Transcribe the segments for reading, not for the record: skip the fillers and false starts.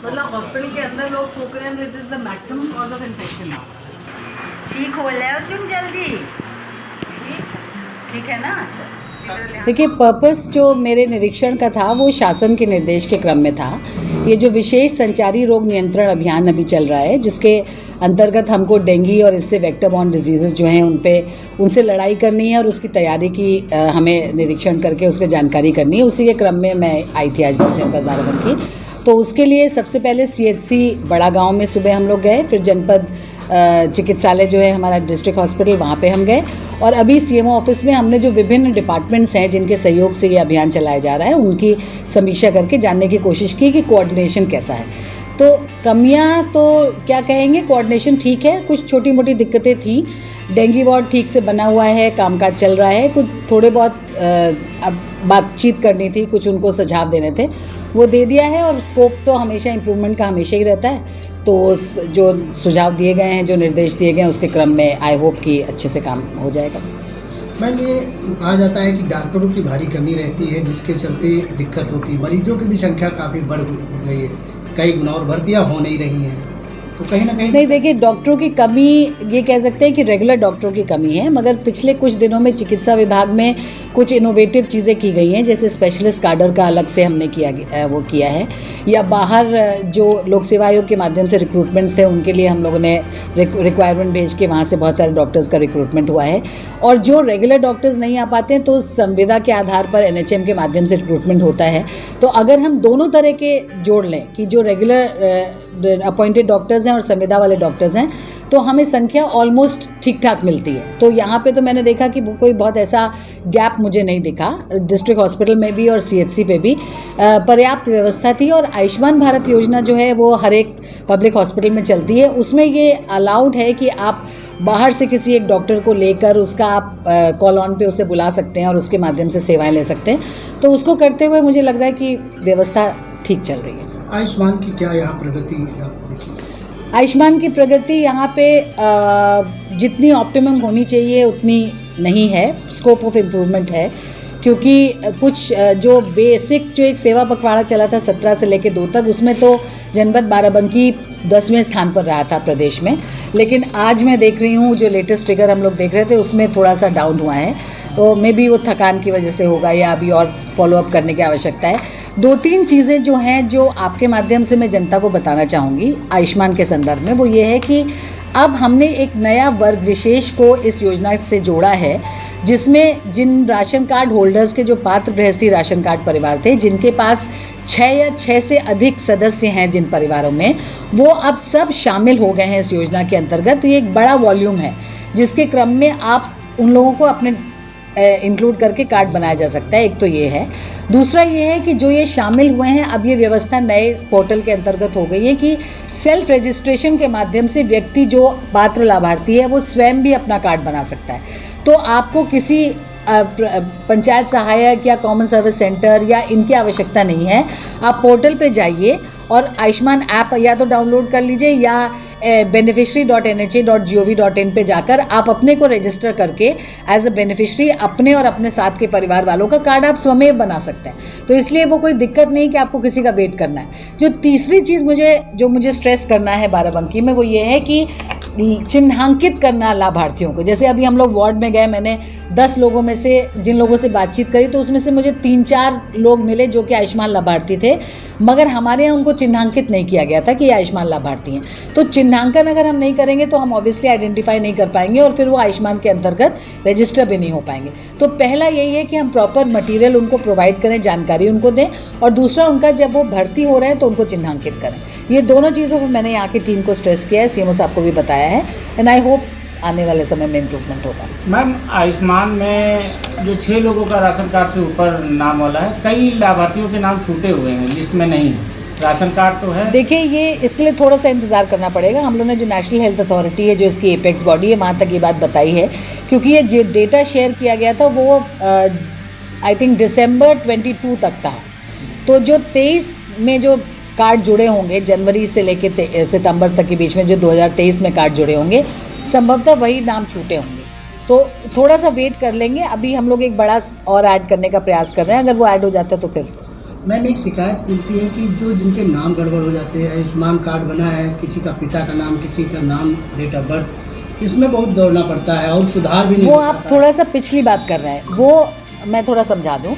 मतलब हॉस्पिटल के अंदर लोग थूक रहे हैं, this is the maximum cause of infection now. ठीक हो जाओ तुम जल्दी, ठीक है ना। देखिए, पर्पस जो मेरे निरीक्षण का था वो शासन के निर्देश के क्रम में था। ये जो विशेष संचारी रोग नियंत्रण अभियान अभी चल रहा है, जिसके अंतर्गत हमको डेंगू और इससे वेक्टर बॉर्न डिजीज़ जो हैं उनसे लड़ाई करनी है और उसकी तैयारी की हमें निरीक्षण करके उसकी जानकारी करनी है। उसी के क्रम में मैं आई थी आज जनपद बाराबंकी। तो उसके लिए सबसे पहले CHC बड़ा गांव में सुबह हम लोग गए, फिर जनपद चिकित्सालय जो है हमारा डिस्ट्रिक्ट हॉस्पिटल, वहाँ पे हम गए, और अभी CMO ऑफिस में हमने जो विभिन्न डिपार्टमेंट्स हैं जिनके सहयोग से ये अभियान चलाया जा रहा है उनकी समीक्षा करके जानने की कोशिश की कि कोऑर्डिनेशन कैसा है। तो कमियां तो क्या कहेंगे, कोऑर्डिनेशन ठीक है, कुछ छोटी मोटी दिक्कतें थी। डेंगू वार्ड ठीक से बना हुआ है, कामकाज चल रहा है, कुछ थोड़े बहुत अब बातचीत करनी थी, कुछ उनको सुझाव देने थे, वो दे दिया है। और स्कोप तो हमेशा इम्प्रूवमेंट का हमेशा ही रहता है। तो जो सुझाव दिए गए हैं, जो निर्देश दिए गए हैं, उसके क्रम में आई होप कि अच्छे से काम हो जाएगा। मैम, ये कहा जाता है कि डॉक्टरों की भारी कमी रहती है, जिसके चलते दिक्कत होती है। मरीजों की भी संख्या काफ़ी बढ़ गई है, कई गुना, और भर्तियाँ हो नहीं रही हैं, तो कहीं ना कहीं नहीं, देखिए, डॉक्टरों की कमी ये कह सकते हैं कि रेगुलर डॉक्टरों की कमी है, मगर पिछले कुछ दिनों में चिकित्सा विभाग में कुछ इनोवेटिव चीज़ें की गई हैं, जैसे स्पेशलिस्ट काडर का अलग से हमने किया है, या बाहर जो लोक सेवा आयोग के माध्यम से रिक्रूटमेंट्स थे उनके लिए हम लोगों ने रिक्वायरमेंट भेज के वहाँ से बहुत सारे डॉक्टर्स का रिक्रूटमेंट हुआ है। और जो रेगुलर डॉक्टर्स नहीं आ पाते हैं तो संविदा के आधार पर NHM के माध्यम से रिक्रूटमेंट होता है। तो अगर हम दोनों तरह के जोड़ लें कि जो रेगुलर अपॉइंटेड डॉक्टर्स हैं और संविदा वाले डॉक्टर्स हैं, तो हमें संख्या ऑलमोस्ट ठीक ठाक मिलती है। तो यहाँ पे तो मैंने देखा कि कोई बहुत ऐसा गैप मुझे नहीं दिखा। डिस्ट्रिक्ट हॉस्पिटल में भी और CHC पे भी पर्याप्त व्यवस्था थी। और आयुष्मान भारत योजना जो है वो हर एक पब्लिक हॉस्पिटल में चलती है, उसमें ये अलाउड है कि आप बाहर से किसी एक डॉक्टर को लेकर उसका आप कॉल ऑन पे उसे बुला सकते हैं और उसके माध्यम से सेवाएं ले सकते हैं। तो उसको करते हुए मुझे लग रहा है कि व्यवस्था ठीक चल रही है। आयुष्मान की क्या यहाँ प्रगति देखी? आयुष्मान की प्रगति यहाँ पे जितनी ऑप्टिमम होनी चाहिए उतनी नहीं है, स्कोप ऑफ इम्प्रूवमेंट है। क्योंकि कुछ जो बेसिक जो एक सेवा पखवाड़ा चला था 17 से लेकर 2 तक, उसमें तो जनपद बाराबंकी 10वें स्थान पर रहा था प्रदेश में। लेकिन आज मैं देख रही हूँ जो लेटेस्ट फिगर हम लोग देख रहे थे उसमें थोड़ा सा डाउन हुआ है। तो मे बी वो थकान की वजह से होगा या अभी और फॉलोअप करने की आवश्यकता है। 2-3 चीज़ें जो हैं जो आपके माध्यम से मैं जनता को बताना चाहूँगी आयुष्मान के संदर्भ में, वो ये है कि अब हमने एक नया वर्ग विशेष को इस योजना से जोड़ा है, जिसमें जिन राशन कार्ड होल्डर्स के जो पात्र गृहस्थी राशन कार्ड परिवार थे, जिनके पास 6 या 6 से अधिक सदस्य हैं जिन परिवारों में, वो अब सब शामिल हो गए हैं इस योजना के अंतर्गत। तो ये एक बड़ा वॉल्यूम है जिसके क्रम में आप उन लोगों को अपने इंक्लूड करके कार्ड बनाया जा सकता है। एक तो ये है। दूसरा ये है कि जो ये शामिल हुए हैं, अब ये व्यवस्था नए पोर्टल के अंतर्गत हो गई है कि सेल्फ रजिस्ट्रेशन के माध्यम से व्यक्ति जो पात्र लाभार्थी है वो स्वयं भी अपना कार्ड बना सकता है। तो आपको किसी पंचायत सहायक या कॉमन सर्विस सेंटर या इनकी आवश्यकता नहीं है। आप पोर्टल पे जाइए और आयुष्मान ऐप या तो डाउनलोड कर लीजिए या beneficiary.nha.gov.in पे जाकर आप अपने को रजिस्टर करके एज अ बेनिफिशरी अपने और अपने साथ के परिवार वालों का कार्ड आप स्वयं बना सकते हैं। तो इसलिए वो कोई दिक्कत नहीं कि आपको किसी का वेट करना है। जो तीसरी चीज़ मुझे स्ट्रेस करना है बाराबंकी में, वो ये है कि चिन्हांकित करना लाभार्थियों को। जैसे अभी हम लोग वार्ड में गए, मैंने 10 लोगों में से जिन लोगों से बातचीत करी तो उसमें से मुझे 3-4 लोग मिले जो कि आयुष्मान लाभार्थी थे, मगर हमारे यहाँ उनको चिन्हांकित नहीं किया गया था कि ये आयुष्मान लाभार्थी हैं। तो चिन्हांकन अगर हम नहीं करेंगे तो हम ऑब्वियसली आइडेंटिफाई नहीं कर पाएंगे और फिर वो आयुष्मान के अंतर्गत रजिस्टर भी नहीं हो पाएंगे। तो पहला यही है कि हम प्रॉपर मटेरियल उनको प्रोवाइड करें, जानकारी उनको दें, और दूसरा उनका जब वो भर्ती हो रहे हैं तो उनको चिन्हांकित करें। ये दोनों चीज़ों पर मैंने यहाँ की टीम को स्ट्रेस किया है, CMO साहब को भी बताया है, एंड आई होप आने वाले समय में इम्प्रूवमेंट होगा। मैम, आयुष्मान में जो 6 लोगों का राशन कार्ड से ऊपर नाम वाला है, कई लाभार्थियों के नाम छूटे हुए हैं, लिस्ट में नहीं है। राशन कार्ड तो है। देखिए, ये इसके लिए थोड़ा सा इंतज़ार करना पड़ेगा। हम लोगों ने जो नेशनल हेल्थ अथॉरिटी है, जो इसकी एपेक्स बॉडी है, वहाँ तक ये बात बताई है, क्योंकि ये जो डेटा शेयर किया गया था वो आई थिंक दिसंबर 22 तक था। तो जो 23 में जो कार्ड जुड़े होंगे, जनवरी से लेकर सितंबर तक के बीच में जो 2023 में कार्ड जुड़े होंगे, संभवतः वही नाम छूटे होंगे। तो थोड़ा सा वेट कर लेंगे। अभी हम लोग एक बड़ा और ऐड करने का प्रयास कर रहे हैं, अगर वो ऐड हो जाता है तो फिर मैम एक शिकायत मिलती है कि जो जिनके नाम गड़बड़ हो जाते हैं, आयुष्मान कार्ड बना है, किसी का पिता का नाम, किसी का नाम, डेट ऑफ बर्थ, इसमें बहुत दौड़ना पड़ता है और सुधार भी नहीं वो हो आप पाता। थोड़ा सा पिछली बात कर रहे हैं, वो मैं थोड़ा समझा दूं।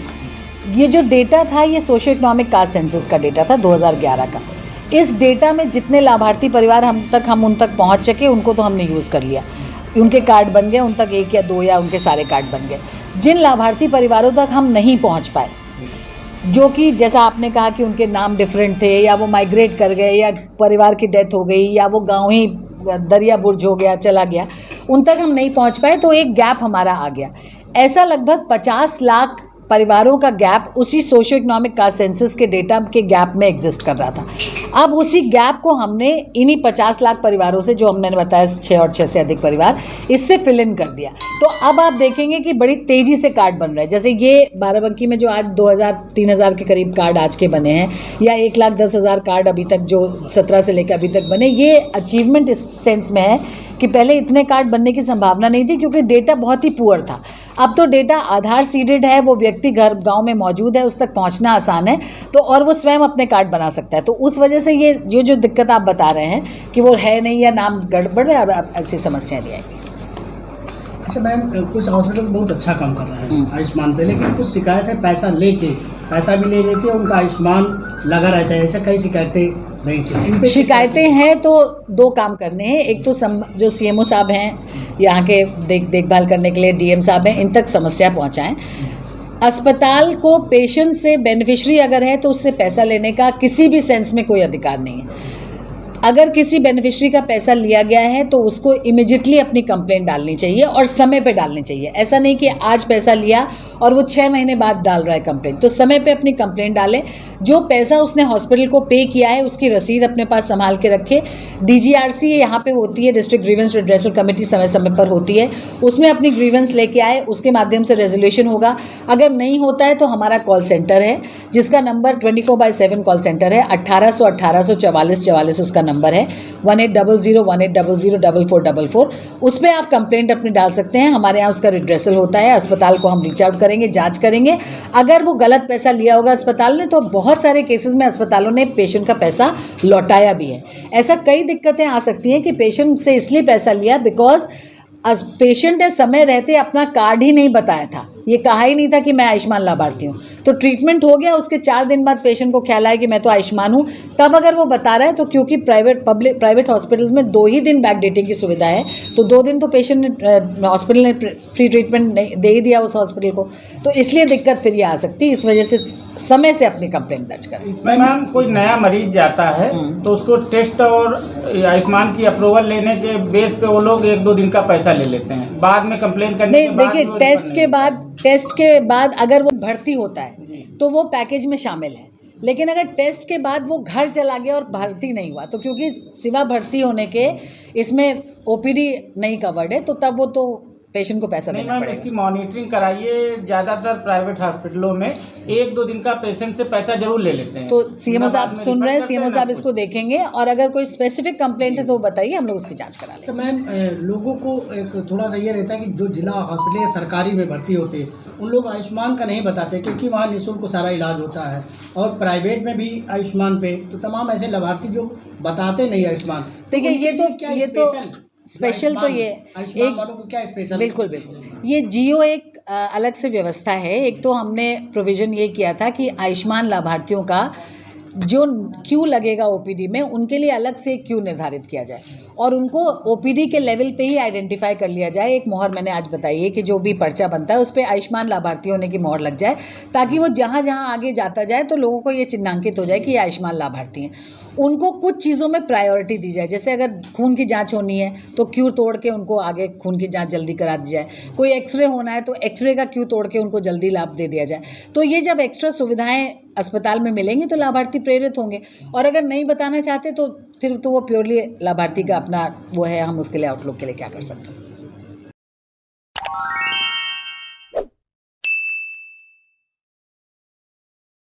ये जो डेटा था ये सोशियो इकोनॉमिक कास्ट सेंसस का डेटा था 2011 का। इस डेटा में जितने लाभार्थी परिवार हम उन तक पहुंच सके उनको तो हमने यूज़ कर लिया, उनके कार्ड बन गए, उन तक 1 या 2 या उनके सारे कार्ड बन गए। जिन लाभार्थी परिवारों तक हम नहीं पहुंच पाए, जो कि जैसा आपने कहा कि उनके नाम डिफरेंट थे या वो माइग्रेट कर गए या परिवार की डेथ हो गई या वो गांव ही दरिया बुर्ज हो गया चला गया, उन तक हम नहीं पहुंच पाए, तो एक गैप हमारा आ गया। ऐसा लगभग 50 लाख परिवारों का गैप उसी सोशियो इकोनॉमिक कास्ट सेंसस के डेटा के गैप में एग्जिस्ट कर रहा था। अब उसी गैप को हमने इन्हीं 50 लाख परिवारों से, जो हमने बताया 6 और 6 से अधिक परिवार, इससे फिल इन कर दिया। तो अब आप देखेंगे कि बड़ी तेज़ी से कार्ड बन रहे हैं। जैसे ये बाराबंकी में जो आज 2000-3000 के करीब कार्ड आज के बने हैं, या 1,10,000 कार्ड अभी तक जो 17 से लेकर अभी तक बने, ये अचीवमेंट इस सेंस में है कि पहले इतने कार्ड बनने की संभावना नहीं थी क्योंकि डेटा बहुत ही पुअर था। अब तो डेटा आधार सीडेड है, वो व्यक्ति घर गांव में मौजूद है, उस तक पहुंचना आसान है, तो और वो स्वयं अपने कार्ड बना सकता है। तो उस वजह से ये जो दिक्कत आप बता रहे हैं कि वो है नहीं या नाम गड़बड़ है, और ऐसी समस्याएं नहीं आएगी। अच्छा मैम, कुछ हॉस्पिटल बहुत अच्छा काम कर रहे हैं आयुष्मान पे, लेकिन कुछ शिकायत है पैसा भी ले लेते हैं, उनका आयुष्मान लगा रहता है, ऐसा कई शिकायतें नहीं थी। शिकायतें हैं तो 2 काम करने हैं। एक तो जो CMO साहब हैं यहाँ के देखभाल करने के लिए, DM साहब हैं, इन तक समस्या पहुँचाएँ। अस्पताल को पेशेंट से बेनिफिशियरी अगर है तो उससे पैसा लेने का किसी भी सेंस में कोई अधिकार नहीं है। अगर किसी बेनिफिशियरी का पैसा लिया गया है तो उसको इमीडिएटली अपनी कंप्लेंट डालनी चाहिए और समय पे डालनी चाहिए। ऐसा नहीं कि आज पैसा लिया और वो 6 महीने बाद डाल रहा है कंप्लेंट, तो समय पे अपनी कंप्लेंट डालें। जो पैसा उसने हॉस्पिटल को पे किया है उसकी रसीद अपने पास संभाल के रखे। DGRC यहाँ पे होती है, डिस्ट्रिक्ट ग्रीवेंस रिड्रेसल कमेटी, समय समय पर होती है, उसमें अपनी ग्रीवेंस लेके आए, उसके माध्यम से रेजोल्यूशन होगा। अगर नहीं होता है तो हमारा कॉल सेंटर है जिसका नंबर 24/7 कॉल सेंटर है, 1800 1800 44 44 उसका नंबर है, 1800 1800 4444। उस पर आप कंप्लेंट अपनी डाल सकते हैं। हमारे यहाँ उसका रिड्रेसल होता है, अस्पताल को हम रीच आउट करेंगे, जांच करेंगे। अगर वो गलत पैसा लिया होगा अस्पताल ने, तो बहुत सारे केसेस में अस्पतालों ने पेशेंट का पैसा लौटाया भी है। ऐसा कई दिक्कतें आ सकती हैं कि पेशेंट से इसलिए पैसा लिया बिकॉज पेशेंट ने समय रहते अपना कार्ड ही नहीं बताया था, ये कहा ही नहीं था कि मैं आयुष्मान लाभार्थी हूँ। तो ट्रीटमेंट हो गया, उसके 4 दिन बाद पेशेंट को ख्याल आया कि मैं तो आयुष्मान हूँ, तब अगर वो बता रहा है तो क्योंकि प्राइवेट हॉस्पिटल्स में 2 ही दिन बैक डेटिंग की सुविधा है, तो 2 दिन तो पेशेंट ने हॉस्पिटल ने फ्री ट्रीटमेंट दे ही दिया उस हॉस्पिटल को, तो इसलिए दिक्कत फिर ये आ सकती है। इस वजह से समय से अपनी कंप्लेंट दर्ज करें। इसमें मैम कोई नया मरीज जाता है तो उसको टेस्ट और आयुष्मान की अप्रूवल लेने के बेस पे वो लोग 1-2 दिन का पैसा ले लेते हैं, बाद में कंप्लेन करने नहीं, के बाद देखिए टेस्ट के बाद अगर वो भर्ती होता है तो वो पैकेज में शामिल है, लेकिन अगर टेस्ट के बाद वो घर चला गया और भर्ती नहीं हुआ, तो क्योंकि सिवा भर्ती होने के इसमें OPD नहीं कवर्ड है, तो तब वो तो पेशेंट को पैसा देना पड़ेगा। इसकी मॉनिटरिंग कराइए। ज़्यादातर प्राइवेट हॉस्पिटलों में 1-2 दिन का पेशेंट से पैसा जरूर ले लेते हैं। तो CMO साहब सुन रहे हैं, CMO साहब इसको देखेंगे और अगर कोई स्पेसिफिक कंप्लेंट है तो बताइए, हम लोग उसकी जांच करा लेंगे। अच्छा मैम, लोगों को एक थोड़ा सा ये रहता है कि जो जिला हॉस्पिटल या सरकारी में भर्ती होते हैं उन लोग आयुष्मान का नहीं बताते क्योंकि वहाँ निःशुल्क सारा इलाज होता है, और प्राइवेट में भी आयुष्मान पे तो तमाम ऐसे लाभार्थी जो बताते नहीं आयुष्मान। देखिए ये तो स्पेशल तो ये आयुष्मान वालों को क्या स्पेशल? बिल्कुल ये जियो एक अलग से व्यवस्था है। एक तो हमने प्रोविज़न ये किया था कि आयुष्मान लाभार्थियों का जो क्यू लगेगा OPD में, उनके लिए अलग से एक क्यू निर्धारित किया जाए और उनको OPD के लेवल पे ही आइडेंटिफाई कर लिया जाए। एक मोहर मैंने आज बताई है कि जो भी पर्चा बनता है उस पर आयुष्मान लाभार्थी होने की मोहर लग जाए, ताकि वो जहाँ जहाँ आगे जाता जाए तो लोगों को ये चिन्हांकित हो जाए कि ये आयुष्मान लाभार्थी हैं। उनको कुछ चीज़ों में प्रायोरिटी दी जाए, जैसे अगर खून की जांच होनी है तो क्यू तोड़ के उनको आगे खून की जांच जल्दी करा दी जाए, कोई एक्सरे होना है तो एक्सरे का क्यू तोड़ के उनको जल्दी लाभ दे दिया जाए। तो ये जब एक्स्ट्रा सुविधाएं अस्पताल में मिलेंगी तो लाभार्थी प्रेरित होंगे, और अगर नहीं बताना चाहते तो फिर तो वो प्योरली लाभार्थी का अपना वो है, हम उसके लिए आउटलुक के लिए क्या कर सकते हैं।